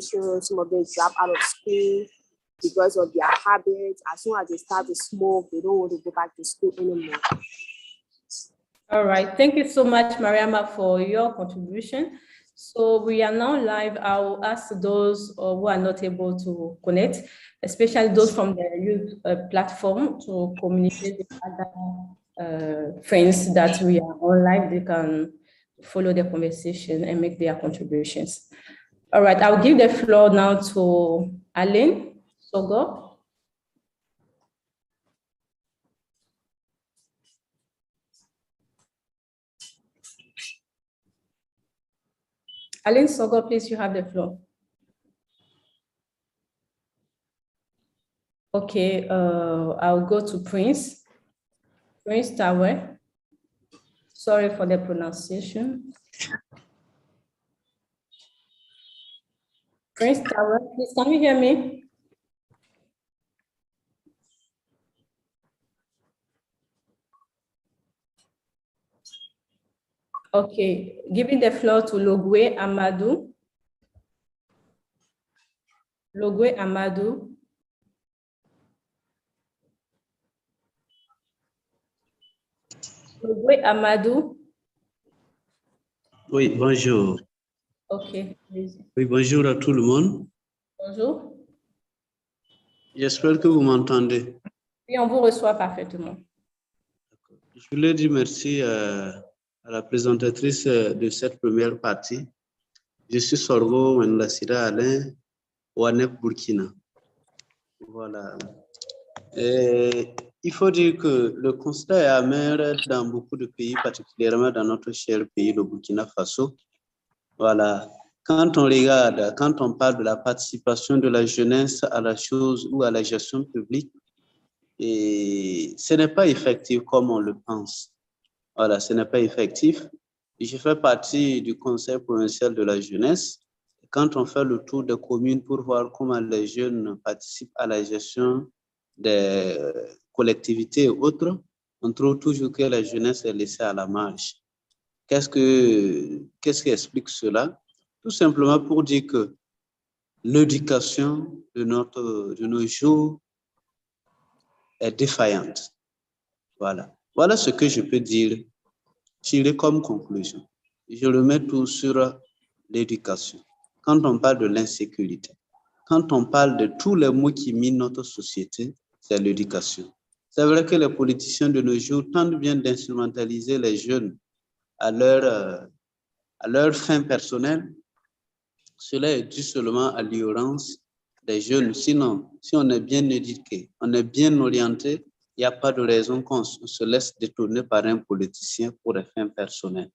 education. Some of them drop out of school because of their habits. As soon as they start to smoke, they don't want to go back to school anymore. All right, thank you so much, Mariama, for your contribution. So we are now live. I'll ask those who are not able to connect, especially those from the youth platform, to communicate with other friends that we are on live. They can follow the conversation and make their contributions. All right, I'll give the floor now to Alain Sogo. Alain Sogo, please, you have the floor. Okay, I'll go to Prince. Queeneth Tawo. Sorry for the pronunciation. Queeneth Tawo, please, can you hear me? Okay, giving the floor to Logwe Amadou. Logwe Amadou. Logwe Amadou. Oui, bonjour. Ok, please. Oui, bonjour à tout le monde. Bonjour. J'espère que vous m'entendez. Oui, on vous reçoit parfaitement. Je voulais dire merci à la présentatrice de cette première partie. Je suis Sorgo Wenlasira Alain, Wanep Burkina. Voilà. Et il faut dire que le constat est amer dans beaucoup de pays, particulièrement dans notre cher pays, le Burkina Faso. Voilà. Quand on regarde, quand on parle de la participation de la jeunesse à la chose ou à la gestion publique, et ce n'est pas effectif comme on le pense. Voilà, ce n'est pas effectif. Je fais partie du Conseil provincial de la jeunesse. Quand on fait le tour des communes pour voir comment les jeunes participent à la gestion des collectivités et autres, on trouve toujours que la jeunesse est laissée à la marge. Qu'est-ce qui explique cela? Tout simplement pour dire que l'éducation de nos jours est défaillante. Voilà. Voilà ce que je peux dire, tirer comme conclusion. Je remets tout sur l'éducation. Quand on parle de l'insécurité, quand on parle de tous les maux qui minent notre société, c'est l'éducation. C'est vrai que les politiciens de nos jours tentent bien d'instrumentaliser les jeunes à leur fin personnelle. Cela est dû seulement à l'ignorance des jeunes. Sinon, si on est bien éduqué, on est bien orienté, il n'y a pas de raison qu'on se laisse détourner par un politicien pour des fins personnelles.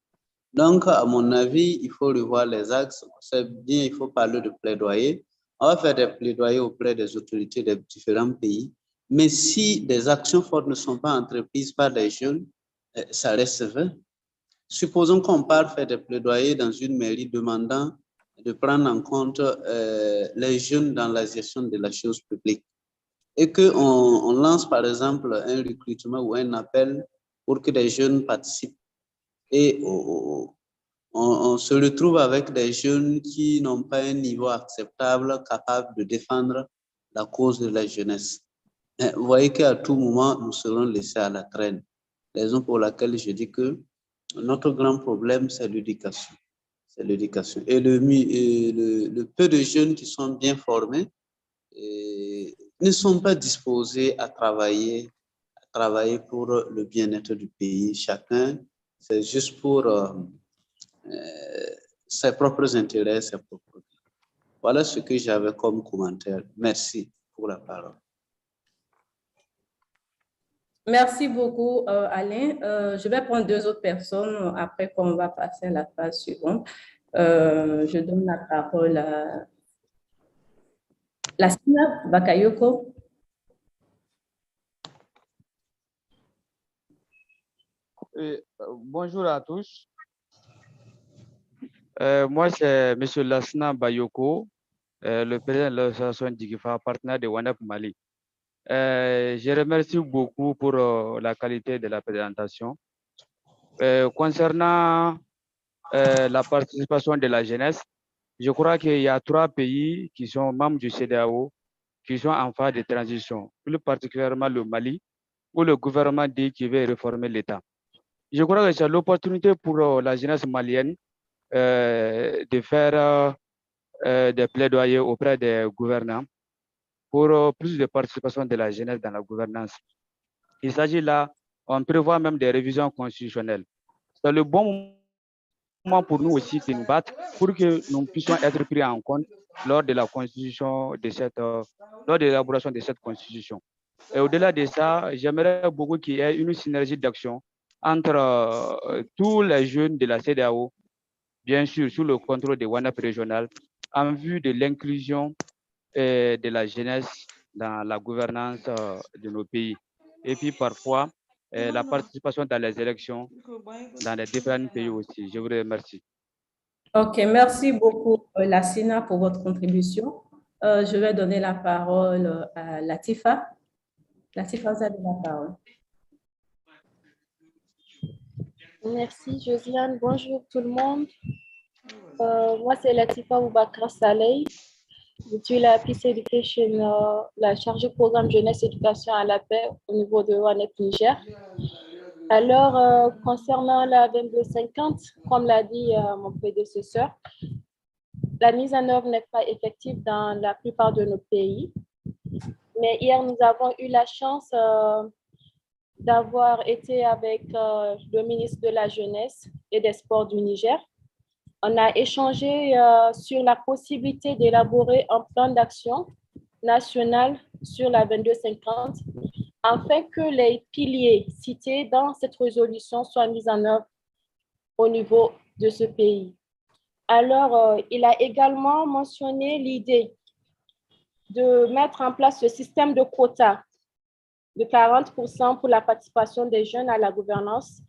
Donc, à mon avis, il faut revoir les axes. C'est bien, il faut parler de plaidoyer. On va faire des plaidoyers auprès des autorités des différents pays. Mais si des actions fortes ne sont pas entreprises par les jeunes, ça reste vain. Supposons qu'on part faire des plaidoyers dans une mairie demandant de prendre en compte les jeunes dans la gestion de la chose publique et qu'on lance par exemple un recrutement ou un appel pour que des jeunes participent et on se retrouve avec des jeunes qui n'ont pas un niveau acceptable, capable de défendre la cause de la jeunesse. Vous voyez qu'à tout moment, nous serons laissés à la traîne. Raison pour laquelle je dis que notre grand problème, c'est l'éducation. C'est l'éducation. Et le peu de jeunes qui sont bien formés ne sont pas disposés à travailler pour le bien-être du pays. Chacun, c'est juste pour ses propres intérêts, ses propres. Voilà ce que j'avais comme commentaire. Merci pour la parole. Merci beaucoup, Alain. Je vais prendre deux autres personnes après qu'on va passer à la phase suivante. Je donne la parole à Latifa Bakayoko. Bonjour à tous. Moi, c'est M. Lassina Bayoko, le président de l'association Digifa, partenaire de WANEP Mali. Je remercie beaucoup pour la qualité de la présentation. Concernant la participation de la jeunesse, Je crois qu'il y a 3 pays qui sont membres du CEDEAO qui sont en phase de transition, plus particulièrement le Mali, où le gouvernement dit qu'il veut réformer l'État. Je crois que c'est l'opportunité pour la jeunesse malienne de faire des plaidoyers auprès des gouvernants pour plus de participation de la jeunesse dans la gouvernance. Il s'agit là, on prévoit même des révisions constitutionnelles. C'est le bon moment pour nous aussi de nous battre pour que nous puissions être pris en compte lors de la constitution de lors de l'élaboration de cette constitution. Et au-delà de ça, j'aimerais beaucoup qu'il y ait une synergie d'action entre tous les jeunes de la CEDEAO, bien sûr sous le contrôle de WANAP régional, en vue de l'inclusion de la jeunesse dans la gouvernance de nos pays. Et puis parfois, la participation dans les élections dans les différents pays aussi. Je vous remercie. OK, merci beaucoup, Lassina, pour votre contribution. Je vais donner la parole à Latifa. Latifa, vous avez la parole. Merci, Josiane. Bonjour tout le monde. Moi, c'est Latifa BOUBACAR. Je suis la Peace Education, la chargée de programme jeunesse éducation à la paix au niveau de WANEP Niger. Alors, concernant la 2250, comme l'a dit mon prédécesseur, la mise en œuvre n'est pas effective dans la plupart de nos pays. Mais hier, nous avons eu la chance d'avoir été avec le ministre de la Jeunesse et des Sports du Niger. On a échangé sur la possibilité d'élaborer un plan d'action national sur la 2250 afin que les piliers cités dans cette résolution soient mis en œuvre au niveau de ce pays. Alors, il a également mentionné l'idée de mettre en place ce système de quotas de 40% pour la participation des jeunes à la gouvernance,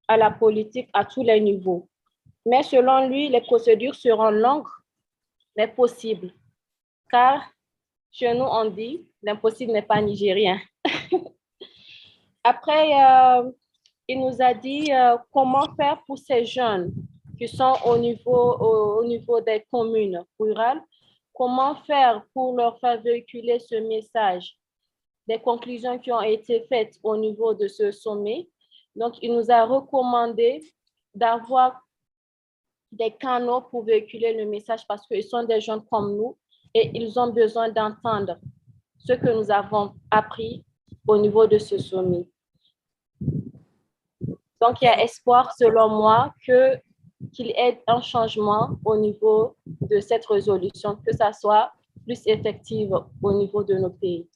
à la politique, à tous les niveaux. Mais selon lui, les procédures seront longues, mais possibles. Car chez nous, on dit, l'impossible n'est pas nigérien. Après, il nous a dit comment faire pour ces jeunes qui sont au niveau des communes rurales, comment faire pour leur faire véhiculer ce message, des conclusions qui ont été faites au niveau de ce sommet. Donc, il nous a recommandé d'avoir des canaux pour véhiculer le message parce qu'ils sont des jeunes comme nous et ils ont besoin d'entendre ce que nous avons appris au niveau de ce sommet. Donc, il y a espoir, selon moi, qu'il y ait un changement au niveau de cette résolution, que ça soit plus effective au niveau de nos pays.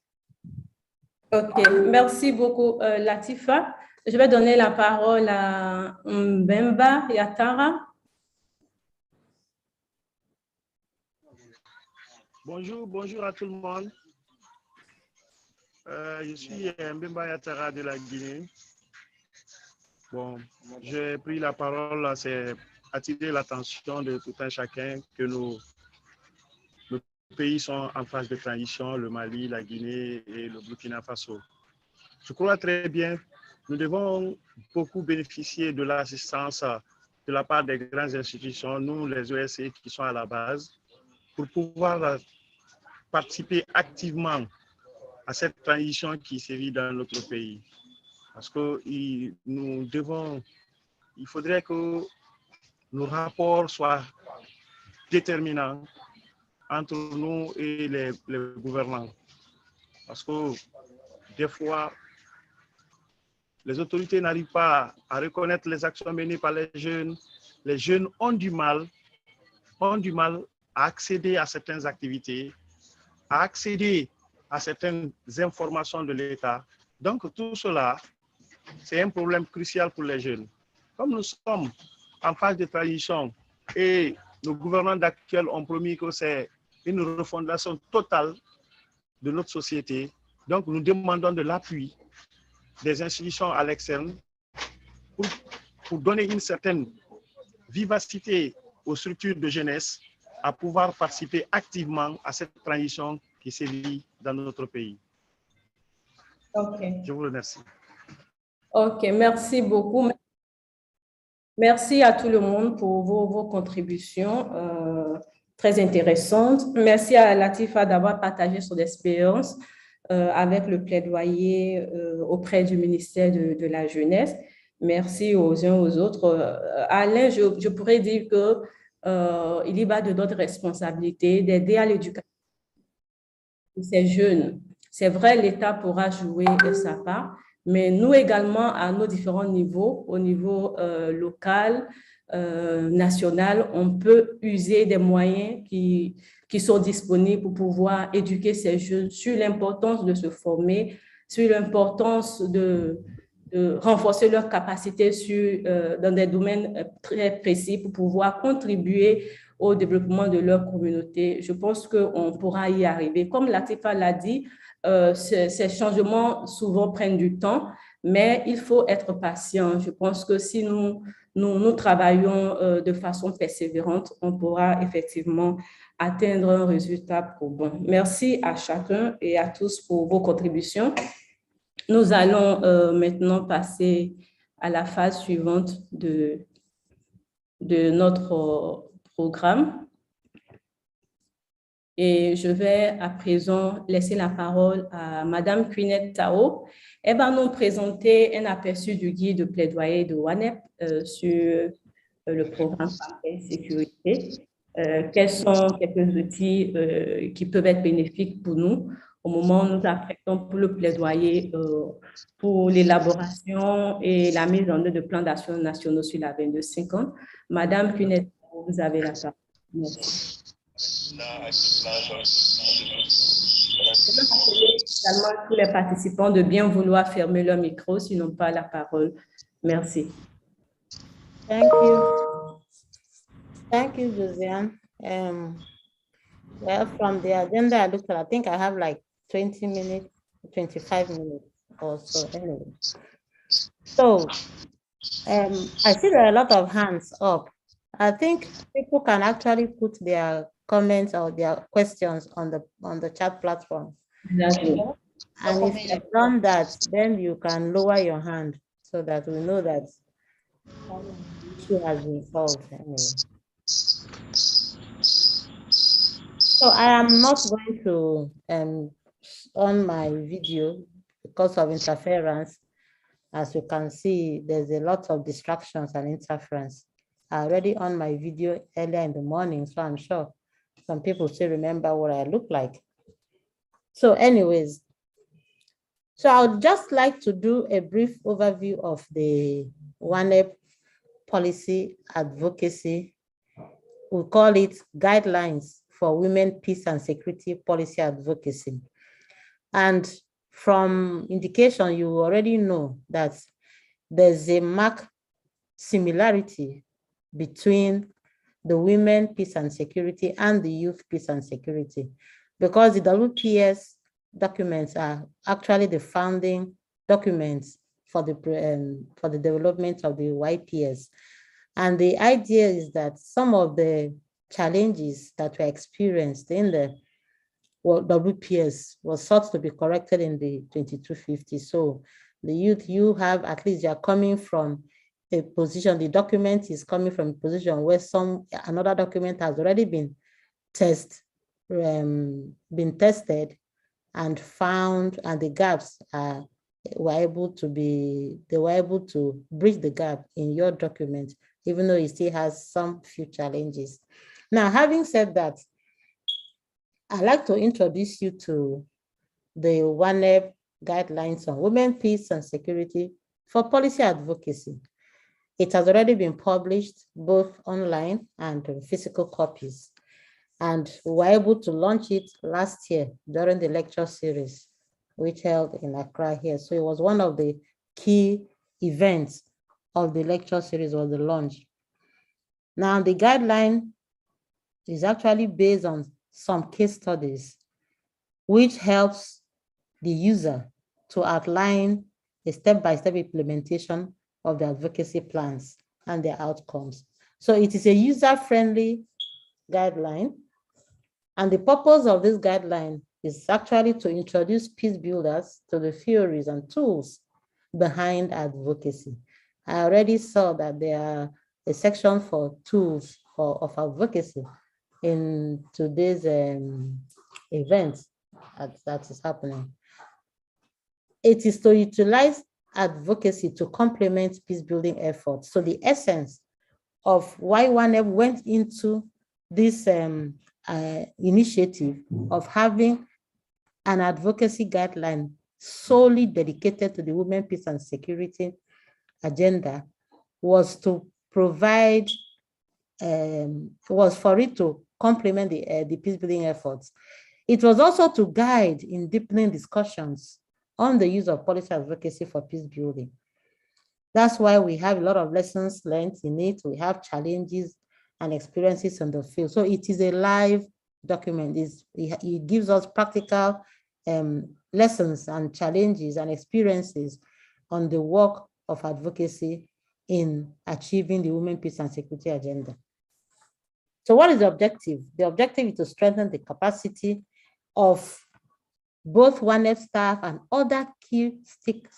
OK, merci beaucoup, Latifa. Je vais donner la parole à Mbemba Yatara. Bonjour à tout le monde. Je suis Mbemba Yatara de la Guinée. Bon, j'ai pris la parole, c'est attirer l'attention de tout un chacun que nos pays sont en phase de transition, le Mali, la Guinée et le Burkina Faso. Je crois très bien, nous devons beaucoup bénéficier de l'assistance de la part des grandes institutions, nous les OSC qui sont à la base, pour pouvoir participer activement à cette transition qui sévit dans notre pays. Parce qu'il faudrait que nos rapports soient déterminants entre nous et les gouvernants. Parce que des fois, les autorités n'arrivent pas à reconnaître les actions menées par les jeunes. Les jeunes ont du mal à accéder à certaines activités, à accéder à certaines informations de l'État. Donc tout cela, c'est un problème crucial pour les jeunes. Comme nous sommes en phase de transition et nos gouvernants actuels ont promis que c'est une refondation totale de notre société, donc nous demandons de l'appui des institutions à l'externe pour donner une certaine vivacité aux structures de jeunesse à pouvoir participer activement à cette transition qui sévit dans notre pays. Okay. Je vous remercie. OK, merci beaucoup. Merci à tout le monde pour vos contributions très intéressante. Merci à Latifa d'avoir partagé son expérience avec le plaidoyer auprès du ministère de la Jeunesse. Merci aux uns aux autres. Alain, je pourrais dire que il y va de notre responsabilité d'aider à l'éducation de ces jeunes. C'est vrai, l'État pourra jouer sa part, mais nous également, à nos différents niveaux, au niveau local, national, on peut user des moyens qui sont disponibles pour pouvoir éduquer ces jeunes sur l'importance de se former, sur l'importance de renforcer leurs capacités dans des domaines très précis pour pouvoir contribuer au développement de leur communauté. Je pense qu'on pourra y arriver. Comme Latifa l'a dit, ces changements souvent prennent du temps, mais il faut être patient. Je pense que si nous travaillons de façon persévérante, on pourra effectivement atteindre un résultat probant. Merci à chacun et à tous pour vos contributions. Nous allons maintenant passer à la phase suivante de notre programme. Et je vais à présent laisser la parole à Madame Queeneth Tawo. Elle va nous présenter un aperçu du guide de plaidoyer de WANEP sur le programme Paix Sécurité. Quels sont quelques outils qui peuvent être bénéfiques pour nous au moment où nous apprêtons pour le plaidoyer pour l'élaboration et la mise en œuvre de plans d'action nationaux sur la 22-50. Madame Queeneth, vous avez la parole. Merci. Je vais rappeler également tous les participants de bien vouloir fermer leur micro s'ils n'ont pas la parole. Merci. Thank you. Thank you, Josiane. Well, from the agenda I looked at, I think I have like 20 minutes, 25 minutes or so anyway. So I see there are a lot of hands up. I think people can actually put their comments or their questions on the chat platform. Exactly. And if you've done that, then you can lower your hand so that we know that the issue has been solved anyway. So I am not going to on my video because of interference. As you can see, there's a lot of distractions and interference. I already on my video earlier in the morning, so I'm sure some people still remember what I look like. So anyways, so I would just like to do a brief overview of the WANEP policy advocacy. We call it Guidelines for Women, Peace and Security Policy Advocacy. And from indication, you already know that there's a marked similarity between the Women, Peace and Security and the Youth, Peace and Security, because the WPS documents are actually the founding documents for the development of the YPS. And the idea is that some of the challenges that were experienced in the WPS was sought to be corrected in the 2250. So the youth, you have at least, you're coming from a position, the document is coming from a position where another document has already been tested and found, and the gaps were able to bridge the gap in your document, even though it still has some few challenges. Now, having said that, I'd like to introduce you to the WANEP Guidelines on Women, Peace and Security for Policy Advocacy. It has already been published both online and in physical copies. And we were able to launch it last year during the lecture series, which held in Accra here. So it was one of the key events of the lecture series, was the launch. Now, the guideline is actually based on some case studies, which helps the user to outline a step-by-step implementation of the advocacy plans and their outcomes. So it is a user-friendly guideline. And the purpose of this guideline is actually to introduce peace builders to the theories and tools behind advocacy. I already saw that there are a section for tools of advocacy in today's event that is happening. It is to utilize advocacy to complement peace building efforts. So the essence of why UNEP went into this initiative of having an advocacy guideline solely dedicated to the women, peace and security agenda was to provide, was for it to complement the peace building efforts. It was also to guide in deepening discussions on the use of policy advocacy for peace building. That's why we have a lot of lessons learned in it. We have challenges and experiences on the field. So it is a live document. It gives us practical lessons and challenges and experiences on the work of advocacy in achieving the women, peace and security agenda. So what is the objective? The objective is to strengthen the capacity of both UNEP staff and other key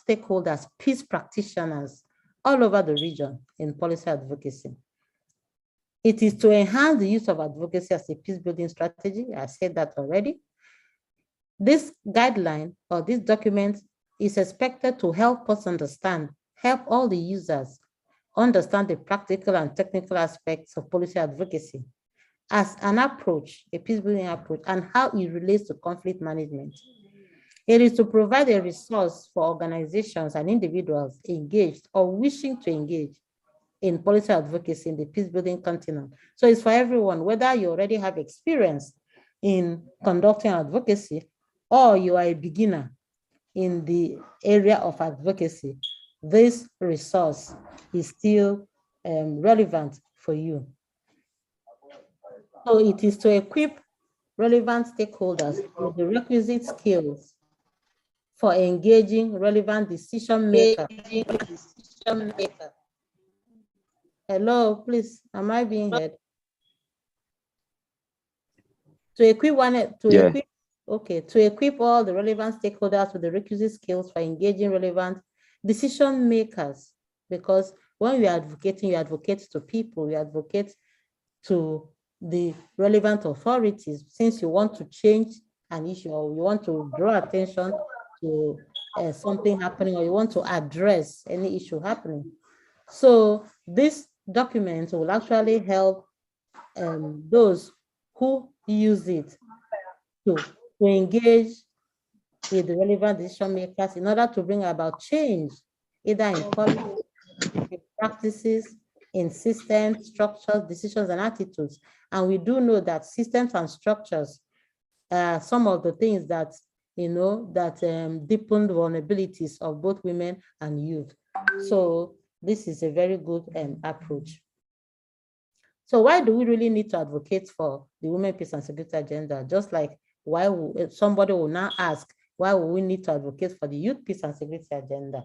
stakeholders, peace practitioners all over the region in policy advocacy. It is to enhance the use of advocacy as a peace building strategy. I said that already. This guideline or this document is expected to help us help all the users understand the practical and technical aspects of policy advocacy as an approach, a peace building approach, and how it relates to conflict management. It is to provide a resource for organizations and individuals engaged or wishing to engage in policy advocacy in the peace building continent. So it's for everyone, whether you already have experience in conducting advocacy or you are a beginner in the area of advocacy, this resource is still relevant for you. So it is to equip relevant stakeholders with the requisite skills for engaging relevant decision makers. Hello, please, am I being heard? To equip to equip all the relevant stakeholders with the requisite skills for engaging relevant decision makers, because when you are advocating, you advocate to people, you advocate to the relevant authorities, since you want to change an issue or you want to draw attention to something happening, or you want to address any issue happening. So this document will actually help those who use it to engage with the relevant decision makers in order to bring about change, either in policy, in practices, in systems, structures, decisions, and attitudes. And we do know that systems and structures are some of the things that, deepen the vulnerabilities of both women and youth. So this is a very good approach. So why do we really need to advocate for the women, peace and security agenda? Just like why somebody will now ask, why will we need to advocate for the youth, peace and security agenda?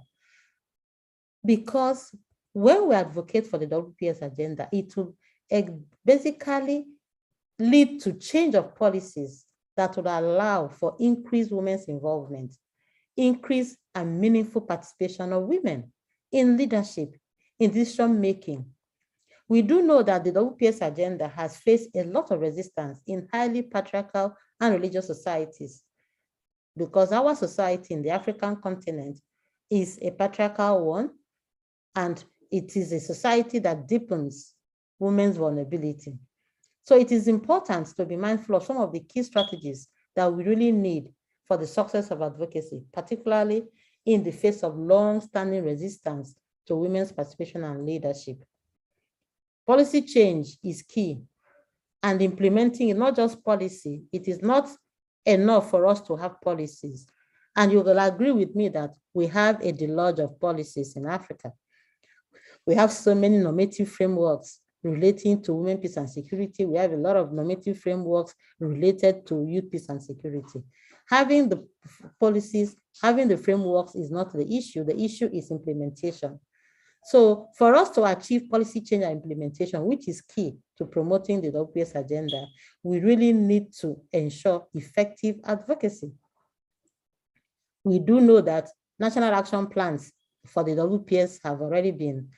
Because when we advocate for the WPS agenda, it will basically lead to change of policies that would allow for increased women's involvement, increased and meaningful participation of women in leadership, in decision-making. We do know that the WPS agenda has faced a lot of resistance in highly patriarchal and religious societies, because our society in the African continent is a patriarchal one, and it is a society that deepens women's vulnerability. So it is important to be mindful of some of the key strategies that we really need for the success of advocacy, particularly in the face of long-standing resistance to women's participation and leadership. Policy change is key, and implementing not just policy. It is not enough for us to have policies. And you will agree with me that we have a deluge of policies in Africa. We have so many normative frameworks relating to women, peace and security. We have a lot of normative frameworks related to youth, peace and security. Having the policies, having the frameworks is not the issue. The issue is implementation. So for us to achieve policy change and implementation, which is key to promoting the WPS agenda, we really need to ensure effective advocacy. We do know that national action plans for the WPS have already been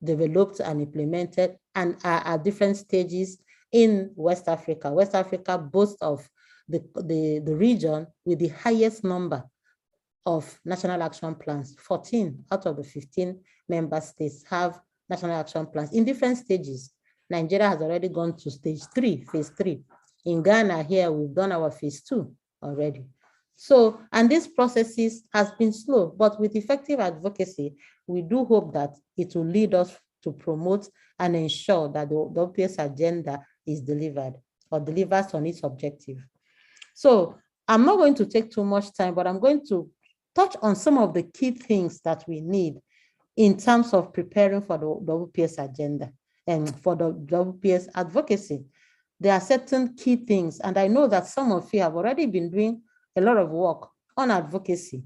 developed and implemented and are at different stages in West Africa. West Africa boasts of the region with the highest number of national action plans. 14 out of the 15 member states have national action plans in different stages. Nigeria has already gone to stage 3, phase 3. In Ghana here, we've done our phase 2 already. So, and this processes has been slow, but with effective advocacy, we do hope that it will lead us to promote and ensure that the OPS agenda is delivered or delivers on its objective. So I'm not going to take too much time, but I'm going to touch on some of the key things that we need in terms of preparing for the OPS agenda and for the OPS advocacy. There are certain key things, and I know that some of you have already been doing a lot of work on advocacy.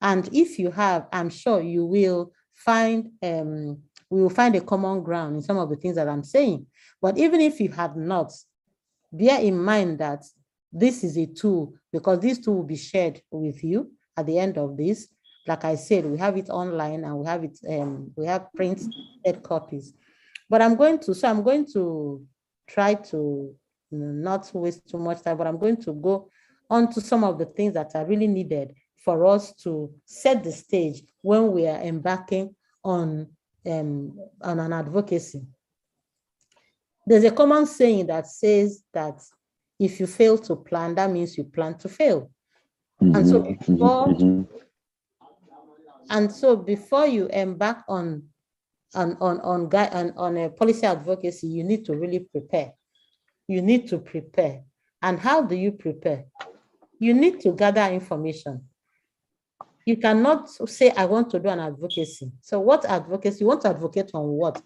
And if you have, I'm sure you will find, we will find a common ground in some of the things that I'm saying. But even if you have not, bear in mind that this is a tool, because this tool will be shared with you at the end of this. Like I said, we have it online and we have it, we have printed copies. But I'm going to try to not waste too much time, but I'm going to go on to some of the things that are really needed for us to set the stage when we are embarking on an advocacy. There's a common saying that says that if you fail to plan, that means you plan to fail. And so before you embark on a policy advocacy, you need to really prepare. You need to prepare. And how do you prepare? You need to gather information. You cannot say, I want to do an advocacy. So what advocacy? You want to advocate on what?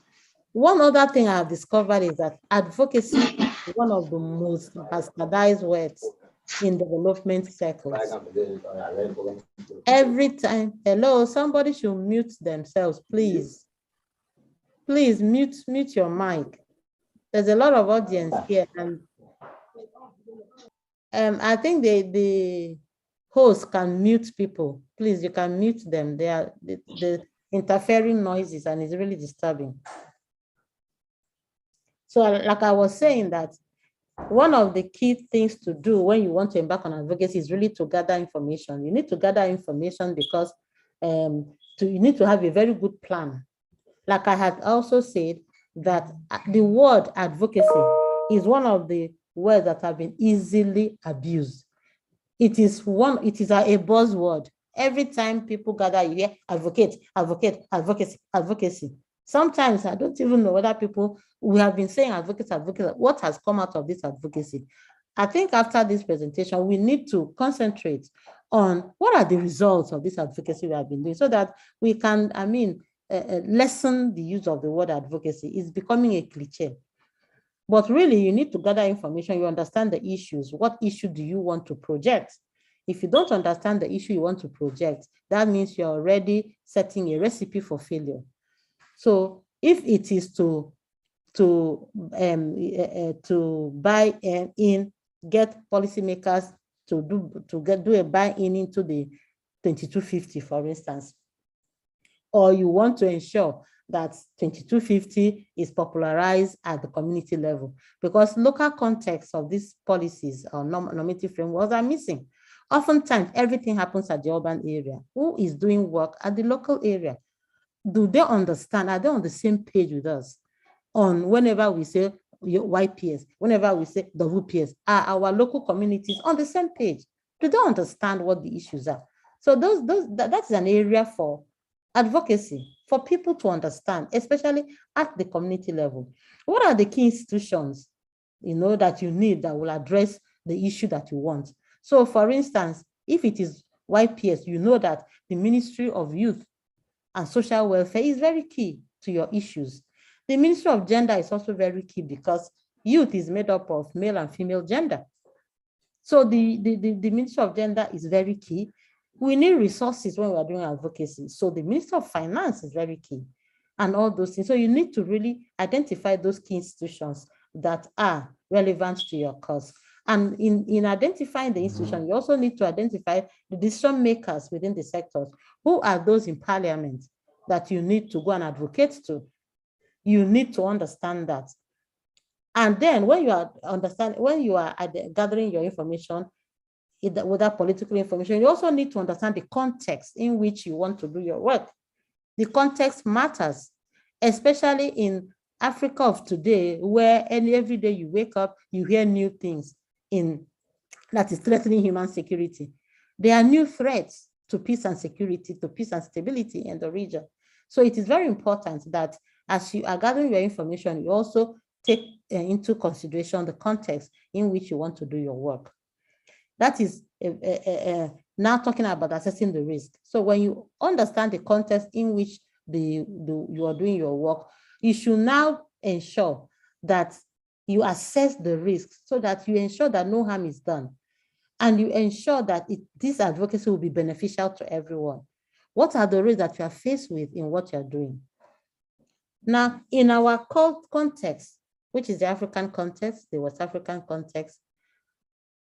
One other thing I have discovered is that advocacy is one of the most bastardized words in development circles. Every time, hello, somebody should mute themselves, please. Please mute your mic. There's a lot of audience here, and I think the host can mute people. Please, you can mute them. They are the interfering noises, and it's really disturbing. So like I was saying, that one of the key things to do when you want to embark on advocacy is really to gather information. You need to gather information because you need to have a very good plan. Like I had also said, that the word advocacy is one of the words that have been easily abused. It is a buzzword. Every time people gather, you hear advocate, advocate, advocacy, advocacy. Sometimes I don't even know whether we have been saying advocacy, advocacy. What has come out of this advocacy? I think after this presentation, we need to concentrate on what are the results of this advocacy we have been doing so that we can, lessen the use of the word advocacy. Is becoming a cliche. But really, you need to gather information. You understand the issues. What issue do you want to project? If you don't understand the issue you want to project, that means you're already setting a recipe for failure. So if it is to buy in, get policymakers to do a buy-in into the 2250, for instance, or you want to ensure that 2250 is popularized at the community level, because local context of these policies or normative frameworks are missing. Oftentimes, everything happens at the urban area. Who is doing work at the local area? Do they understand? Are they on the same page with us? On whenever we say YPS, whenever we say WPS, are our local communities on the same page? Do they understand what the issues are? So that's an area for advocacy, for people to understand, especially at the community level. What are the key institutions, that you need that will address the issue that you want? So for instance, if it is YPS, you know that the Ministry of Youth and Social Welfare is very key to your issues. The Ministry of Gender is also very key because youth is made up of male and female gender. So the Ministry of Gender is very key. We need resources when we are doing advocacy. So the Ministry of Finance is very key and all those things. So you need to really identify those key institutions that are relevant to your cause. And in identifying the institution, you also need to identify the decision makers within the sectors. Who are those in parliament that you need to go and advocate to? You need to understand that. And then when you are gathering your information, with that political information, you also need to understand the context in which you want to do your work. The context matters, especially in Africa of today, where every day you wake up, you hear new things that is threatening human security. There are new threats to peace and security, to peace and stability in the region. So it is very important that as you are gathering your information, you also take into consideration the context in which you want to do your work. That is now talking about assessing the risk. So when you understand the context in which you are doing your work, you should now ensure that you assess the risks so that you ensure that no harm is done. And you ensure that this advocacy will be beneficial to everyone. What are the risks that you are faced with in what you're doing? Now, in our context, which is the African context, the West African context,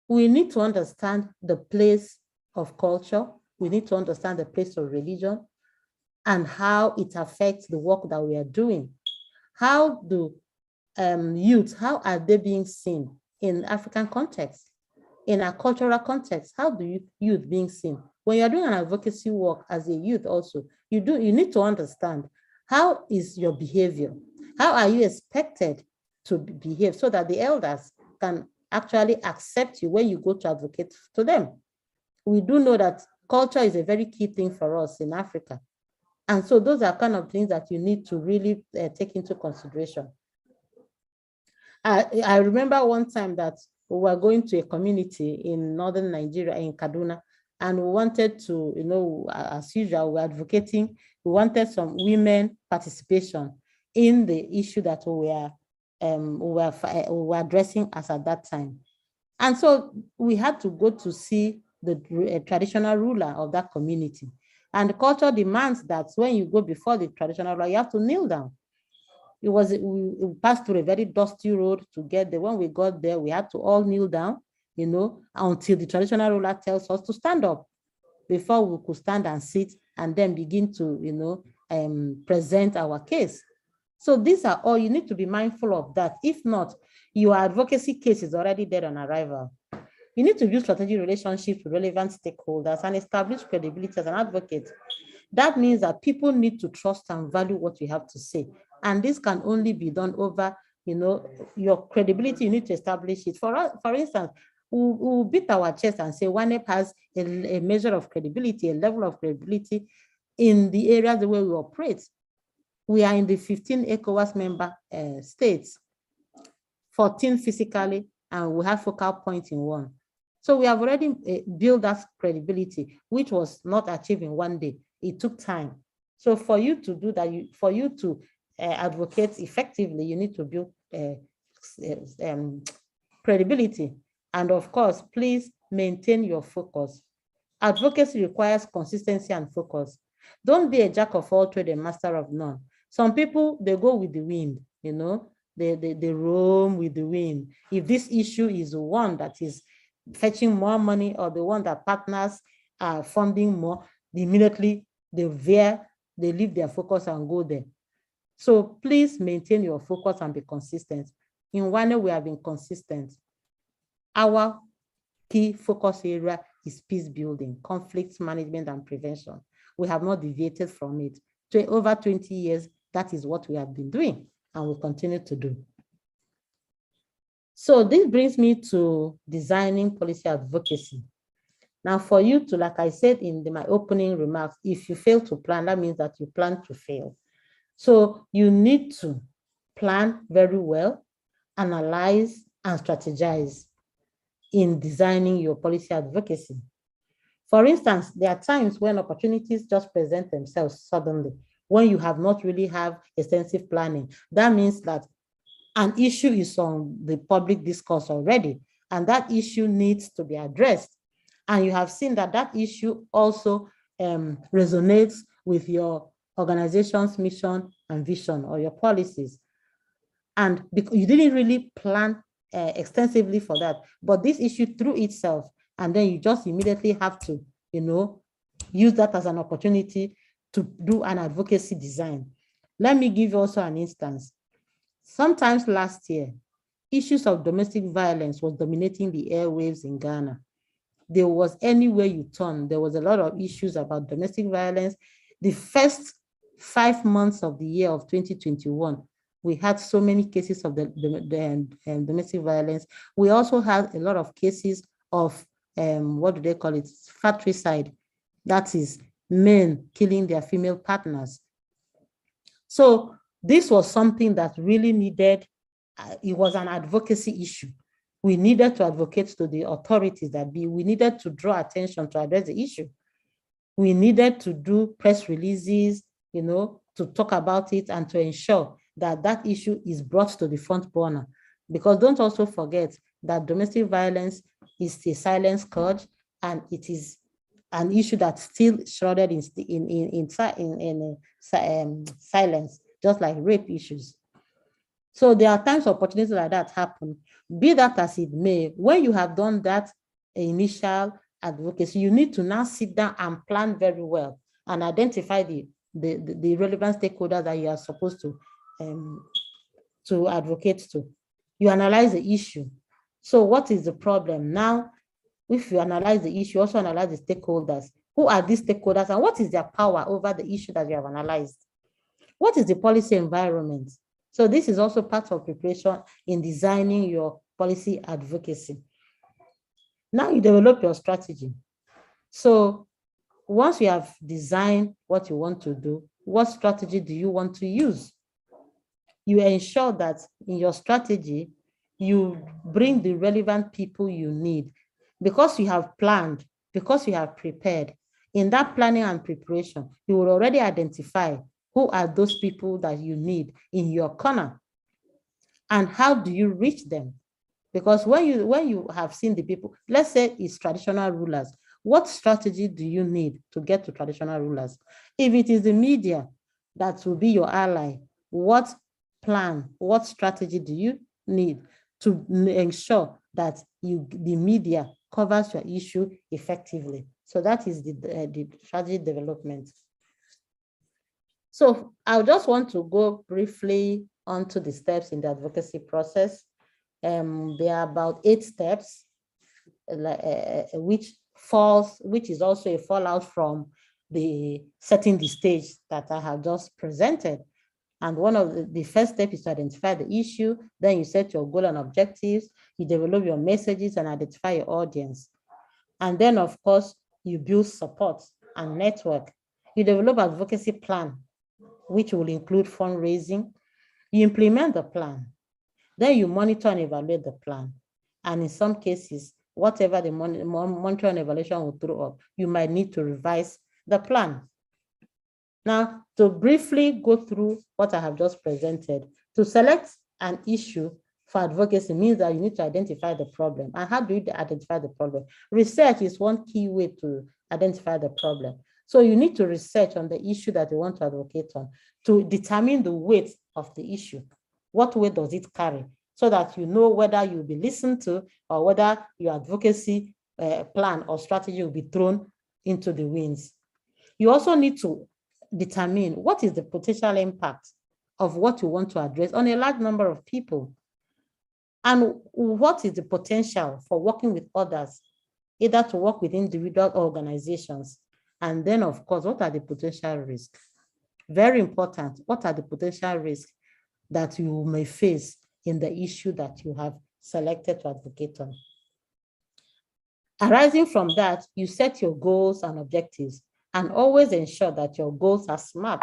we need to understand the place of culture. We need to understand the place of religion and how it affects the work that we are doing. How do youth, how are they being seen in African context? In a cultural context, how do youth being seen? When you're doing an advocacy work as a youth also, you need to understand how is your behavior? How are you expected to behave so that the elders can actually accept you when you go to advocate to them? We do know that culture is a very key thing for us in Africa. And so those are kind of things that you need to really take into consideration. I remember one time that we were going to a community in northern Nigeria, in Kaduna, and we wanted to, as usual, we're advocating, we wanted some women participation in the issue that we were addressing as at that time. And so we had to go to see the traditional ruler of that community. And the culture demands that when you go before the traditional ruler, you have to kneel down. We passed through a very dusty road to get there. When we got there, we had to all kneel down, until the traditional ruler tells us to stand up before we could stand and sit and then begin to, present our case. So these are all, you need to be mindful of that. If not, your advocacy case is already dead on arrival. You need to build strategic relationships with relevant stakeholders and establish credibility as an advocate. That means that people need to trust and value what you have to say. And this can only be done over, your credibility. You need to establish it. For instance, we'll beat our chest and say WANEP has a measure of credibility, a level of credibility in the areas where we operate. We are in the 15 ECOWAS member states, 14 physically, and we have focal points in one. So we have already built that credibility, which was not achieved in one day. It took time. So for you to do that, for you to advocate effectively, you need to build credibility. And of course, please maintain your focus. Advocacy requires consistency and focus. Don't be a jack of all trades, a master of none. Some people, they go with the wind, they roam with the wind. If this issue is one that is fetching more money or the one that partners are funding more, immediately they leave their focus and go there. So please maintain your focus and be consistent. In one, we have been consistent. Our key focus area is peace building, conflict management, and prevention. We have not deviated from it. Over 20 years, that is what we have been doing and will continue to do. So this brings me to designing policy advocacy. Now for you to, like I said in my opening remarks, if you fail to plan, that means that you plan to fail. So you need to plan very well, analyze, and strategize in designing your policy advocacy. For instance, there are times when opportunities just present themselves suddenly, when you have not really have extensive planning. That means that an issue is on the public discourse already, and that issue needs to be addressed. And you have seen that that issue also resonates with your organization's mission and vision or your policies. And because you didn't really plan extensively for that, but this issue threw itself, and then you just immediately have to, use that as an opportunity to do an advocacy design. Let me give you also an instance. Sometimes last year, issues of domestic violence was dominating the airwaves in Ghana. There was anywhere you turn, there was a lot of issues about domestic violence. The first 5 months of the year of 2021, we had so many cases of domestic violence. We also had a lot of cases of, what do they call it, fratricide. That is men killing their female partners. So this was something that really needed, it was an advocacy issue. We needed to advocate to the authorities we needed to draw attention to address the issue. We needed to do press releases, to talk about it and to ensure that that issue is brought to the front burner. Because don't also forget that domestic violence is a silent scourge, and it is an issue that's still shrouded in silence, just like rape issues. So there are times opportunities like that happen. Be that as it may, when you have done that initial advocacy, you need to now sit down and plan very well and identify the relevant stakeholders that you are supposed to advocate to. You analyze the issue. So what is the problem? Now, if you analyze the issue, also analyze the stakeholders. Who are these stakeholders and what is their power over the issue that you have analyzed? What is the policy environment? So this is also part of preparation in designing your policy advocacy. Now you develop your strategy. So once you have designed what you want to do, what strategy do you want to use? You ensure that in your strategy, you bring the relevant people you need. Because you have planned, because you have prepared, in that planning and preparation, you will already identify who are those people that you need in your corner, and how do you reach them? Because when you have seen the people, let's say it's traditional rulers, what strategy do you need to get to traditional rulers? If it is the media that will be your ally, what plan, what strategy do you need to ensure that the media covers your issue effectively? So that is the strategy development. So I just want to go briefly onto the steps in the advocacy process. There are about 8 steps, which is also a fallout from the setting the stage that I have just presented. And one of the first step is to identify the issue. Then you set your goal and objectives. You develop your messages and identify your audience. And then, of course, you build support and network. You develop advocacy plan, which will include fundraising. You implement the plan. Then you monitor and evaluate the plan. And in some cases, whatever the monitor and evaluation will throw up, you might need to revise the plan. Now, to briefly go through what I have just presented, to select an issue for advocacy means that you need to identify the problem. And how do you identify the problem? Research is one key way to identify the problem. So you need to research on the issue that you want to advocate on to determine the weight of the issue. What weight does it carry? So that you know whether you'll be listened to or whether your advocacy plan or strategy will be thrown into the winds. You also need to determine what is the potential impact of what you want to address on a large number of people. And what is the potential for working with others, either to work with individual organizations. And then, of course, what are the potential risks? Very important. What are the potential risks that you may face in the issue that you have selected to advocate on? Arising from that, you set your goals and objectives, and always ensure that your goals are SMART.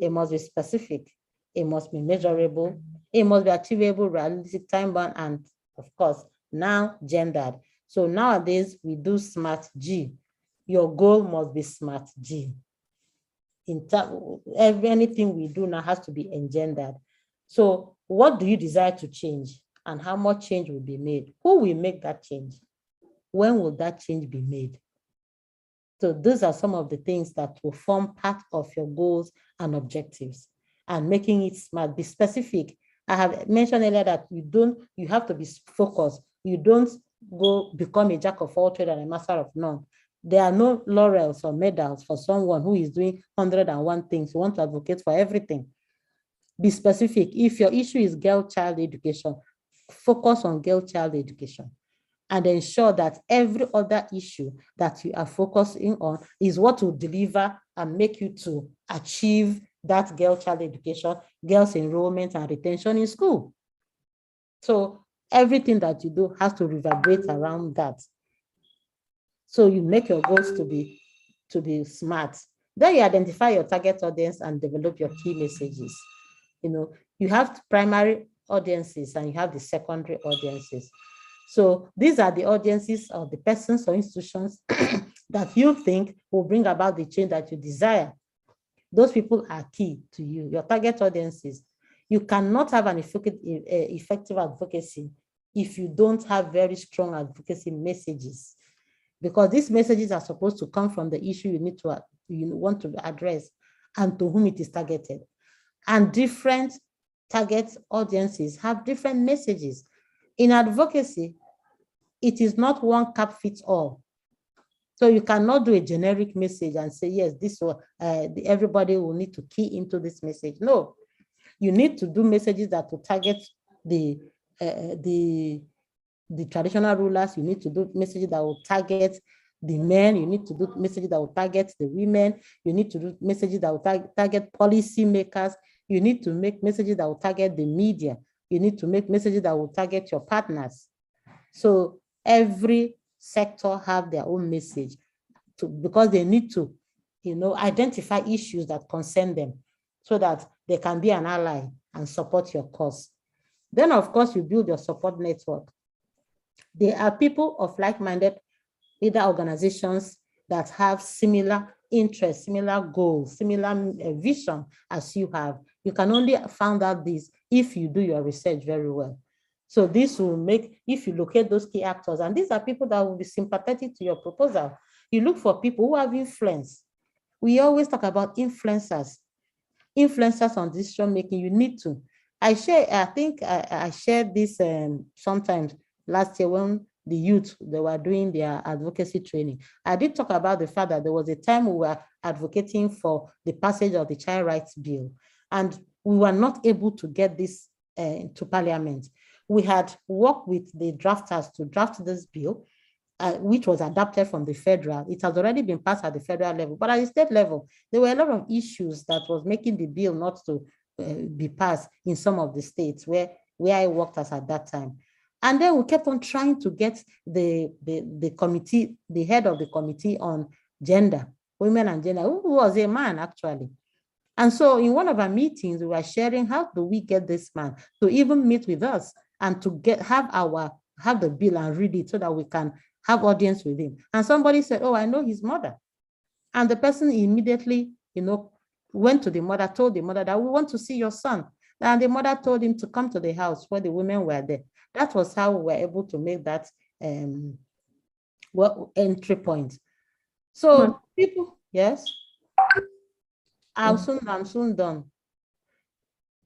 They must be specific, it must be measurable, it must be achievable, realistic, time-bound, and of course, now gendered. So nowadays, we do SMART G. Your goal must be SMART G. Anything we do now has to be engendered. So what do you desire to change, and how much change will be made? Who will make that change? When will that change be made? So those are some of the things that will form part of your goals and objectives, and making it SMART. Be specific. I have mentioned earlier that you have to be focused. You don't go become a jack of all trades and a master of none. There are no laurels or medals for someone who is doing 101 things. You want to advocate for everything. Be specific. If your issue is girl child education, focus on girl-child education and ensure that every other issue that you are focusing on is what will deliver and make you to achieve that girl-child education, girls' enrollment and retention in school. So everything that you do has to reverberate around that. So you make your goals to be smart. Then you identify your target audience and develop your key messages. You have primary audiences and you have the secondary audiences. So these are the audiences of the persons or institutions that you think will bring about the change that you desire. Those people are key to you, your target audiences. You cannot have an effective advocacy if you don't have very strong advocacy messages, because these messages are supposed to come from the issue you want to address and to whom it is targeted. And different target audiences have different messages. In advocacy, it is not one cap fits all. So you cannot do a generic message and say, yes, this will, everybody will need to key into this message. No, you need to do messages that will target the traditional rulers. You need to do messages that will target the men. You need to do messages that will target the women. You need to do messages that will target policy makers. You need to make messages that will target the media. You need to make messages that will target your partners. So every sector have their own message because they need to, identify issues that concern them so that they can be an ally and support your cause. Then, of course, you build your support network. There are people of like-minded, either organizations that have similar interests, similar goals, similar vision as you have. You can only find out this if you do your research very well. So this will make, if you locate those key actors, and these are people that will be sympathetic to your proposal. You look for people who have influence. We always talk about influencers on decision making. You need to. I think I shared this sometimes last year when the youth, they were doing their advocacy training. I did talk about the fact that there was a time we were advocating for the passage of the Child Rights Bill, and we were not able to get this to Parliament. We had worked with the drafters to draft this bill, which was adopted from the federal. It has already been passed at the federal level, but at the state level, there were a lot of issues that was making the bill not to be passed in some of the states where I worked as at that time. And then we kept on trying to get the committee, the head of the committee on gender, women and gender, who was a man actually. And so in one of our meetings, we were sharing how do we get this man to even meet with us and to have the bill and read it so that we can have audience with him. And somebody said, oh, I know his mother. And the person immediately, went to the mother, told the mother that we want to see your son. And the mother told him to come to the house where the women were there. That was how we were able to make that entry point. So people, yes? I'm soon done.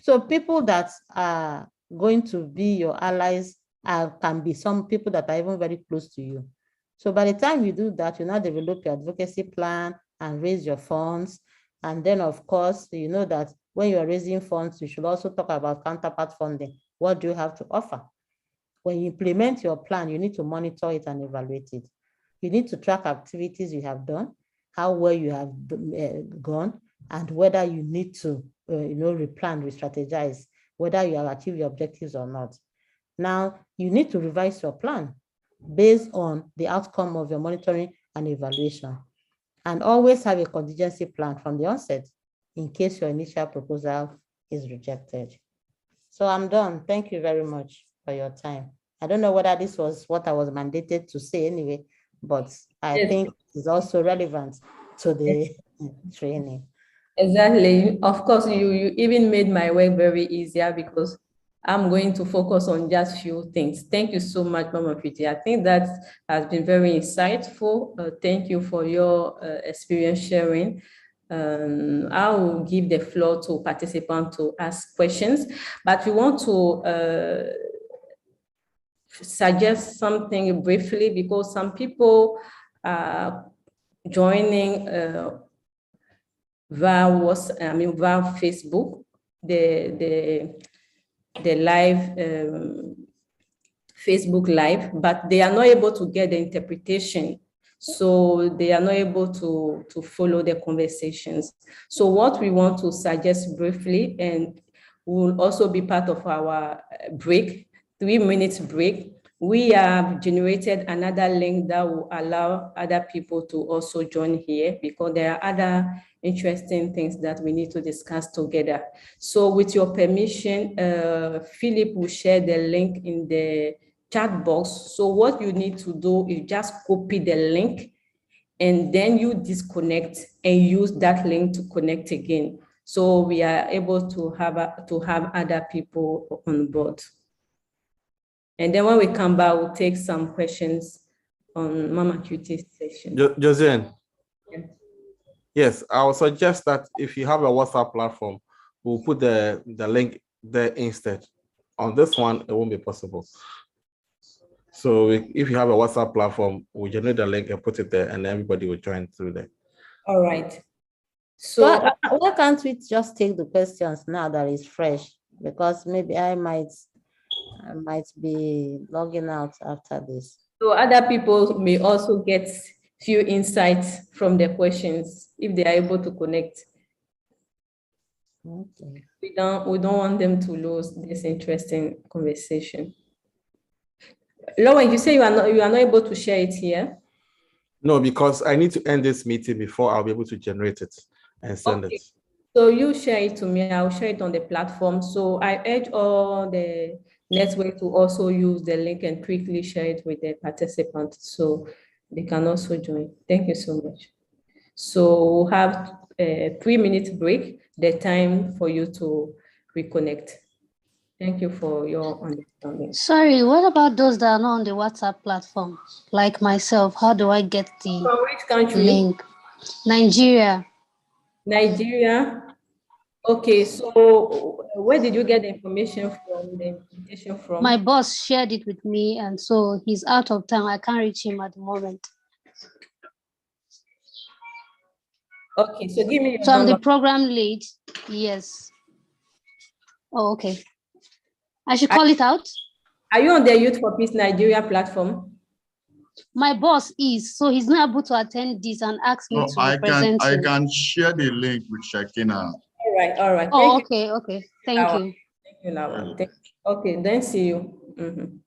So people that are going to be your allies can be some people that are even very close to you. So by the time you do that, you now develop your advocacy plan and raise your funds. And then, of course, you know that when you are raising funds, you should also talk about counterpart funding. What do you have to offer? When you implement your plan, you need to monitor it and evaluate it. You need to track activities you have done, how well you have gone, and whether you need to, replan, re-strategize, whether you have achieved your objectives or not. Now, you need to revise your plan based on the outcome of your monitoring and evaluation. And always have a contingency plan from the onset in case your initial proposal is rejected. So I'm done. Thank you very much for your time. I don't know whether this was what I was mandated to say anyway, but I think it's also relevant to the training. Exactly. Of course, you even made my work very easier because I'm going to focus on just few things. Thank you so much, Mama Fiti. I think that has been very insightful. Thank you for your experience sharing. I will give the floor to participants to ask questions, but we want to suggest something briefly because some people are joining via Facebook, the live Facebook Live, but they are not able to get the interpretation. So they are not able to follow the conversations. So what we want to suggest briefly, and will also be part of our break, 3-minute break, we have generated another link that will allow other people to also join here, because there are other interesting things that we need to discuss together. So with your permission, Philip will share the link in the chat box. So what you need to do is just copy the link, and then you disconnect and use that link to connect again. So we are able to have other people on board. And then when we come back, we'll take some questions on Mama QT's session. Josiane. Yeah. Yes, I would suggest that if you have a WhatsApp platform, we'll put the link there instead. On this one, it won't be possible. So if you have a WhatsApp platform, we'll generate the link and put it there, and everybody will join through there. All right. So why can't we just take the questions now that it's fresh? Because maybe I might be logging out after this. So other people may also get few insights from the questions if they are able to connect. Okay. We don't want them to lose this interesting conversation. Lauren, you say you are not able to share it here? No, because I need to end this meeting before I'll be able to generate it and send it. So you share it to me, I'll share it on the platform. So I urge all the network to also use the link and quickly share it with the participants so they can also join. Thank you so much. So we'll have a 3-minute break, the time for you to reconnect. Thank you for your understanding. Sorry, what about those that are not on the WhatsApp platform, like myself? How do I get the From which country? link? Nigeria. Nigeria. Okay, so where did you get the information from, the invitation from? My boss shared it with me, and so he's out of town. I can't reach him at the moment. Okay, so give me your So I'm number. the program lead. Yes. Oh, okay. I should call it out. Are you on the Youth4Peace Nigeria platform? My boss is, so he's not able to attend this and ask me to represent him. I can share the link with Shakina. All right. Oh, okay. Thank you. Thank you, Laura. Okay, then see you.